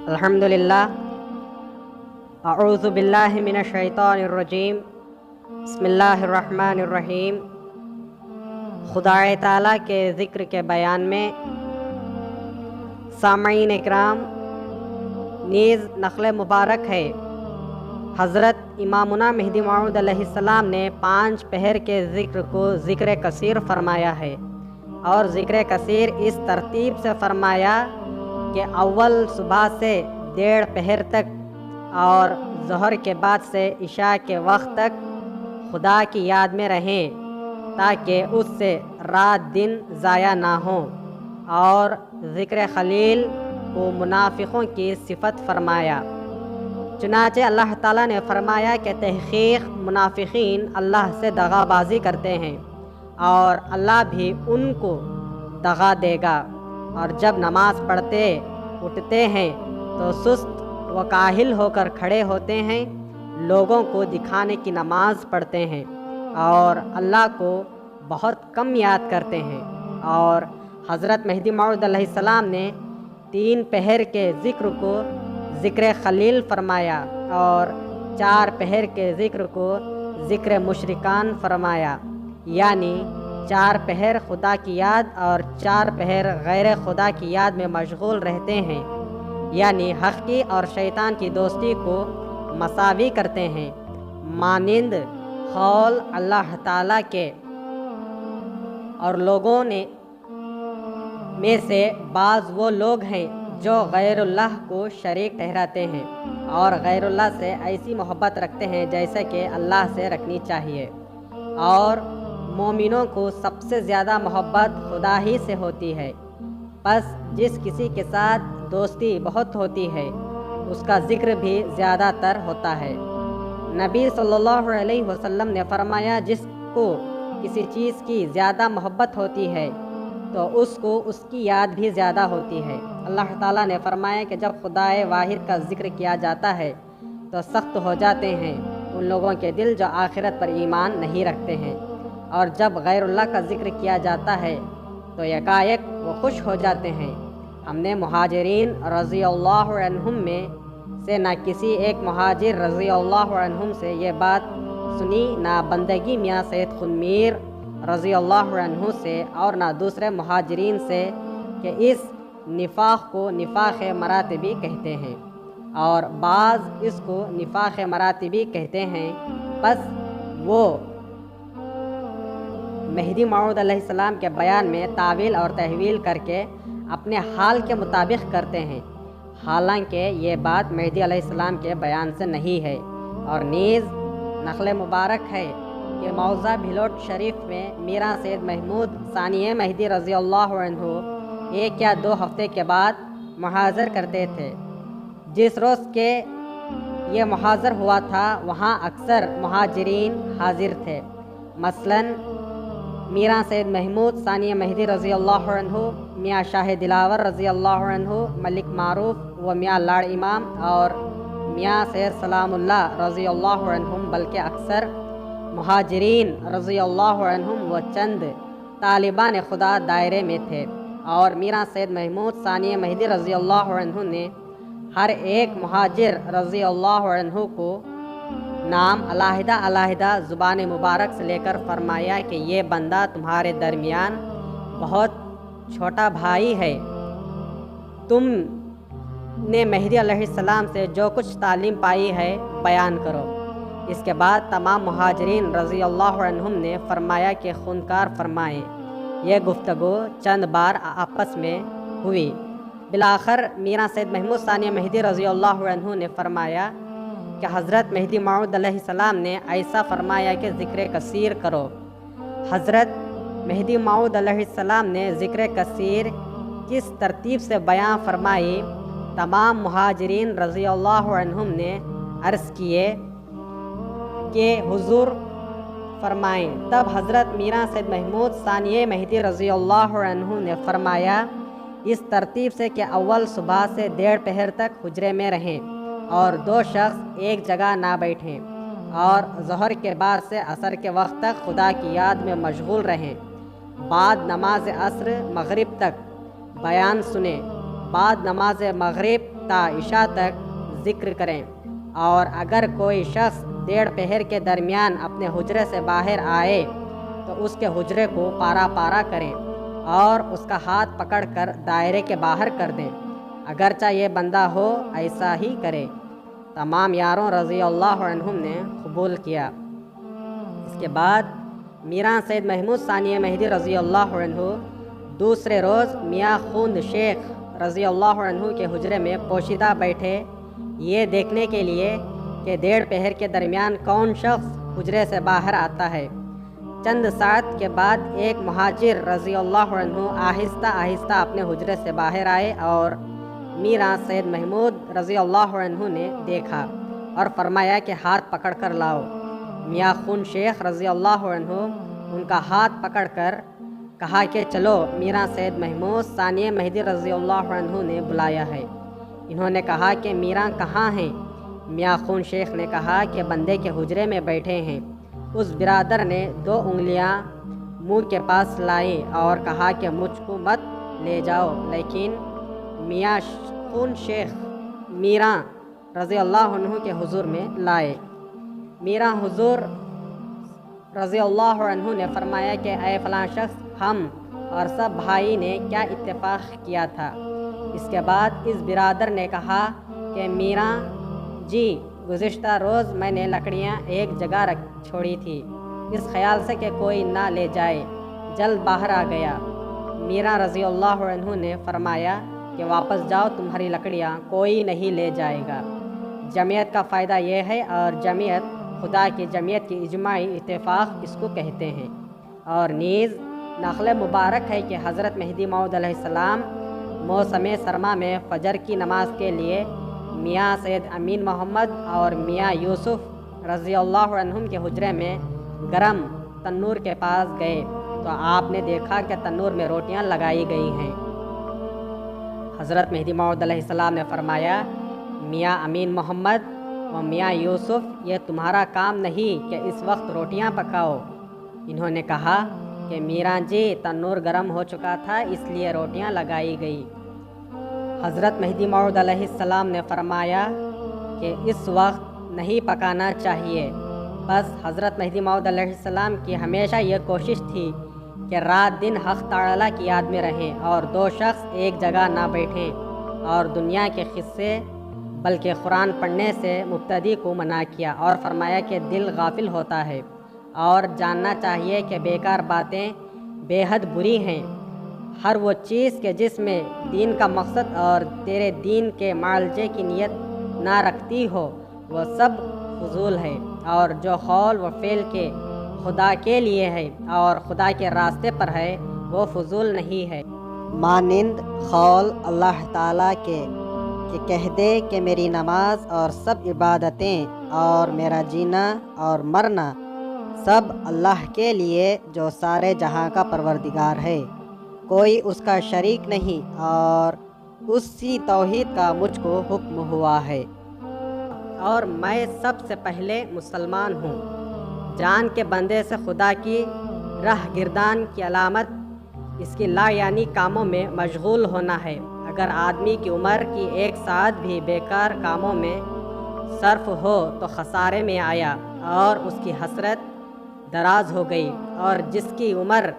الحمدللہ اعوذ باللہ من الشیطان الرجیم بسم اللہ الرحمن الرحیم۔ خدا تعالیٰ کے ذکر کے بیان میں سامعین اکرام نیز نقل مبارک ہے۔ حضرت امامنا مہدی موعود علیہ السلام نے 5 پہر کے ذکر کو ذکر کثیر فرمایا ہے، اور ذکر کثیر اس ترتیب سے فرمایا کہ اول صبح سے 1.5 پہر تک اور ظہر کے بعد سے عشاء کے وقت تک خدا کی یاد میں رہیں، تاکہ اس سے رات دن ضائع نہ ہوں۔ اور ذکر خلیل کو منافقوں کی صفت فرمایا۔ چنانچہ اللہ تعالیٰ نے فرمایا کہ تحقیق منافقین اللہ سے دغا بازی کرتے ہیں، اور اللہ بھی ان کو دغا دے گا، اور جب نماز پڑھتے اٹھتے ہیں تو سست و کاہل ہو کر کھڑے ہوتے ہیں، لوگوں کو دکھانے کی نماز پڑھتے ہیں، اور اللہ کو بہت کم یاد کرتے ہیں۔ اور حضرت مہدی موعود علیہ السلام نے 3 پہر کے ذکر کو ذکر خلیل فرمایا، اور 4 پہر کے ذکر کو ذکر مشرکان فرمایا، یعنی 4 پہر خدا کی یاد اور 4 پہر غیر خدا کی یاد میں مشغول رہتے ہیں، یعنی حق کی اور شیطان کی دوستی کو مساوی کرتے ہیں، مانند قول اللہ تعالیٰ کے۔ اور لوگوں میں سے بعض وہ لوگ ہیں جو غیر اللہ کو شریک ٹھہراتے ہیں، اور غیر اللہ سے ایسی محبت رکھتے ہیں جیسے کہ اللہ سے رکھنی چاہیے۔ اور مومنوں کو سب سے زیادہ محبت خدا ہی سے ہوتی ہے، پس جس کسی کے ساتھ دوستی بہت ہوتی ہے اس کا ذکر بھی زیادہ تر ہوتا ہے۔ نبی صلی اللہ علیہ وسلم نے فرمایا، جس کو کسی چیز کی زیادہ محبت ہوتی ہے تو اس کو اس کی یاد بھی زیادہ ہوتی ہے۔ اللہ تعالیٰ نے فرمایا کہ جب خدائے واحد کا ذکر کیا جاتا ہے تو سخت ہو جاتے ہیں ان لوگوں کے دل جو آخرت پر ایمان نہیں رکھتے ہیں، اور جب غیر اللہ کا ذکر کیا جاتا ہے تو یکایک وہ خوش ہو جاتے ہیں۔ ہم نے مہاجرین رضی اللہ عنہم میں سے نہ کسی ایک مہاجر رضی اللہ عنہم سے یہ بات سنی، نہ بندگی میاں سید خنمیر رضی اللہ عنہ سے، اور نہ دوسرے مہاجرین سے، کہ اس نفاق کو نفاق مراتبی کہتے ہیں، اور بعض اس کو نفاق مراتبی کہتے ہیں۔ پس وہ مہدی موعود علیہ السلام کے بیان میں تعویل اور تحویل کر کے اپنے حال کے مطابق کرتے ہیں، حالانکہ یہ بات مہدی علیہ السلام کے بیان سے نہیں ہے۔ اور نیز نقل مبارک ہے کہ موضع بھلوٹ شریف میں میراں سید محمود ثانی مہدی رضی اللہ عنہ 1 یا 2 ہفتے کے بعد محاضر کرتے تھے۔ جس روز کے یہ محاضر ہوا تھا وہاں اکثر مہاجرین حاضر تھے، مثلاً میراں سید محمود ثانی مہدی رضی اللہ عنہ، میاں شاہ دلاور رضی اللہ عنہ، ملک معروف و میاں لاڑ امام اور میاں سید سلام اللہ رضی اللہ عنہم، بلکہ اکثر مہاجرین رضی اللہ عنہم و چند طالبان خدا دائرے میں تھے۔ اور میراں سید محمود ثانی مہدی رضی اللہ عنہ نے ہر ایک مہاجر رضی اللہ عنہ کو نام علیحدہ علیحدہ زبان مبارک سے لے کر فرمایا کہ یہ بندہ تمہارے درمیان بہت چھوٹا بھائی ہے، تم نے مہدی علیہ السلام سے جو کچھ تعلیم پائی ہے بیان کرو۔ اس کے بعد تمام مہاجرین رضی اللہ عنہم نے فرمایا کہ خونکار فرمائیں۔ یہ گفتگو چند بار آپس میں ہوئی۔ بالآخر میراں سید محمود ثانی مہدی رضی اللہ عنہ نے فرمایا کہ حضرت مہدی موعود علیہ السلام نے ایسا فرمایا کہ ذکر کثیر کرو۔ حضرت مہدی موعود علیہ السلام نے ذکر کثیر کس ترتیب سے بیان فرمائی، تمام مہاجرین رضی اللہ عنہم نے عرض کیے کہ حضور فرمائیں۔ تب حضرت میراں سید محمود ثانی مہدی رضی اللہ عنہ نے فرمایا، اس ترتیب سے کہ اول صبح سے 1.5 پہر تک حجرے میں رہیں، اور 2 شخص ایک جگہ نہ بیٹھیں، اور ظہر کے بعد سے عصر کے وقت تک خدا کی یاد میں مشغول رہیں، بعد نماز عصر مغرب تک بیان سنیں، بعد نماز مغرب تا عشاء تک ذکر کریں، اور اگر کوئی شخص 1.5 پہر کے درمیان اپنے حجرے سے باہر آئے تو اس کے حجرے کو پارا پارا کریں اور اس کا ہاتھ پکڑ کر دائرے کے باہر کر دیں، اگرچہ یہ بندہ ہو ایسا ہی کرے۔ تمام یاروں رضی اللہ عنہم نے قبول کیا۔ اس کے بعد میراں سید محمود ثانی مہدی رضی اللہ عنہ دوسرے روز میاں خوند شیخ رضی اللہ عنہ کے حجرے میں پوشیدہ بیٹھے، یہ دیکھنے کے لیے کہ 1.5 پہر کے درمیان کون شخص حجرے سے باہر آتا ہے۔ چند ساعت کے بعد ایک مہاجر رضی اللہ عنہ آہستہ آہستہ اپنے حجرے سے باہر آئے اور میراں سید محمود رضی اللہ عنہ نے دیکھا اور فرمایا کہ ہاتھ پکڑ کر لاؤ۔ میاں خون شیخ رضی اللہ عنہ ان کا ہاتھ پکڑ کر کہا کہ چلو، میراں سید محمود ثانی مہدی رضی اللہ عنہ نے بلایا ہے۔ انہوں نے کہا کہ میراں کہاں ہیں؟ میاں خون شیخ نے کہا کہ بندے کے حجرے میں بیٹھے ہیں۔ اس برادر نے 2 انگلیاں منہ کے پاس لائیں اور کہا کہ مجھ کو مت لے جاؤ، لیکن میاں خون شیخ میراں رضی اللہ عنہ کے حضور میں لائے۔ میراں حضور رضی اللہ عنہ نے فرمایا کہ اے فلاں شخص، ہم اور سب بھائی نے کیا اتفاق کیا تھا؟ اس کے بعد اس برادر نے کہا کہ میراں جی، گزشتہ روز میں نے لکڑیاں ایک جگہ چھوڑی تھی، اس خیال سے کہ کوئی نہ لے جائے، جلد باہر آ گیا۔ میراں رضی اللہ عنہ نے فرمایا کہ واپس جاؤ، تمہاری لکڑیاں کوئی نہیں لے جائے گا۔ جمعیت کا فائدہ یہ ہے، اور جمعیت خدا کی جمعیت کی اجماعی اتفاق اس کو کہتے ہیں، اور نیز نقل مبارک ہے کہ حضرت مہدی موعود علیہ السلام موسم سرما میں فجر کی نماز کے لیے میاں سید امین محمد اور میاں یوسف رضی اللہ عنہم کے حجرے میں گرم تنور کے پاس گئے تو آپ نے دیکھا کہ تنور میں روٹیاں لگائی گئی ہیں۔ حضرت مہدی موعود علیہ السلام نے فرمایا، میاں امین محمد و میاں یوسف، یہ تمہارا کام نہیں کہ اس وقت روٹیاں پکاؤ۔ انہوں نے کہا کہ میراں جی، تنور گرم ہو چکا تھا، اس لیے روٹیاں لگائی گئی۔ حضرت مہدی موعود علیہ السلام نے فرمایا کہ اس وقت نہیں پکانا چاہیے۔ بس حضرت مہدی موعود علیہ السلام کی ہمیشہ یہ کوشش تھی کہ رات دن حق تعالیٰ کی یاد میں رہیں اور 2 شخص ایک جگہ نہ بیٹھیں، اور دنیا کے قصے بلکہ قرآن پڑھنے سے مبتدی کو منع کیا، اور فرمایا کہ دل غافل ہوتا ہے اور جاننا چاہیے کہ بیکار باتیں بے حد بری ہیں۔ ہر وہ چیز کہ جس میں دین کا مقصد اور تیرے دین کے معالجے کی نیت نہ رکھتی ہو، وہ سب فضول ہے، اور جو قول و فعل کے خدا کے لیے ہے اور خدا کے راستے پر ہے، وہ فضول نہیں ہے۔ مانند قول اللہ تعالیٰ کے کہ کہہ دے کہ میری نماز اور سب عبادتیں اور میرا جینا اور مرنا سب اللہ کے لیے جو سارے جہاں کا پروردگار ہے، کوئی اس کا شریک نہیں، اور اسی توحید کا مجھ کو حکم ہوا ہے، اور میں سب سے پہلے مسلمان ہوں۔ جان کے بندے سے خدا کی راہ گردان کی علامت اس کی لا یعنی کاموں میں مشغول ہونا ہے۔ اگر آدمی کی عمر کی 1 ساعت بھی بیکار کاموں میں صرف ہو تو خسارے میں آیا اور اس کی حسرت دراز ہو گئی، اور جس کی عمر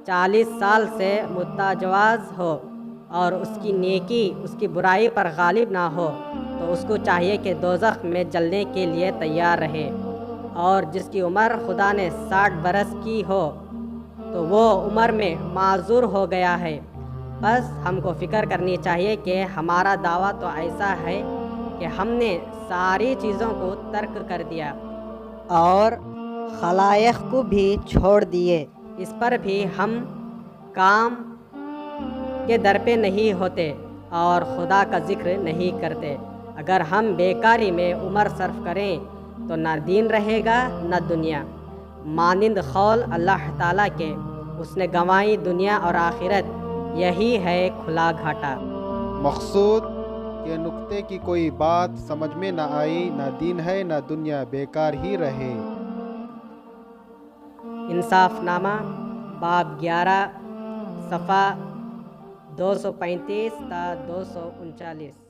40 سال سے متجاوز ہو اور اس کی نیکی اس کی برائی پر غالب نہ ہو تو اس کو چاہیے کہ دوزخ میں جلنے کے لیے تیار رہے، اور جس کی عمر خدا نے 60 برس کی ہو تو وہ عمر میں معذور ہو گیا ہے۔ بس ہم کو فکر کرنی چاہیے کہ ہمارا دعویٰ تو ایسا ہے کہ ہم نے ساری چیزوں کو ترک کر دیا اور خلائق کو بھی چھوڑ دیے، اس پر بھی ہم کام کے در پہ نہیں ہوتے اور خدا کا ذکر نہیں کرتے۔ اگر ہم بیکاری میں عمر صرف کریں تو نہ دین رہے گا نہ دنیا۔ مانند قول اللہ تعالیٰ کے، اس نے گنوائی دنیا اور آخرت، یہی ہے کھلا گھاٹا۔ مقصود کہ نکتے کی کوئی بات سمجھ میں نہ آئی، نہ دین ہے نہ دنیا، بیکار ہی رہے۔ انصاف نامہ باب 11 صفحہ 235 تا 239۔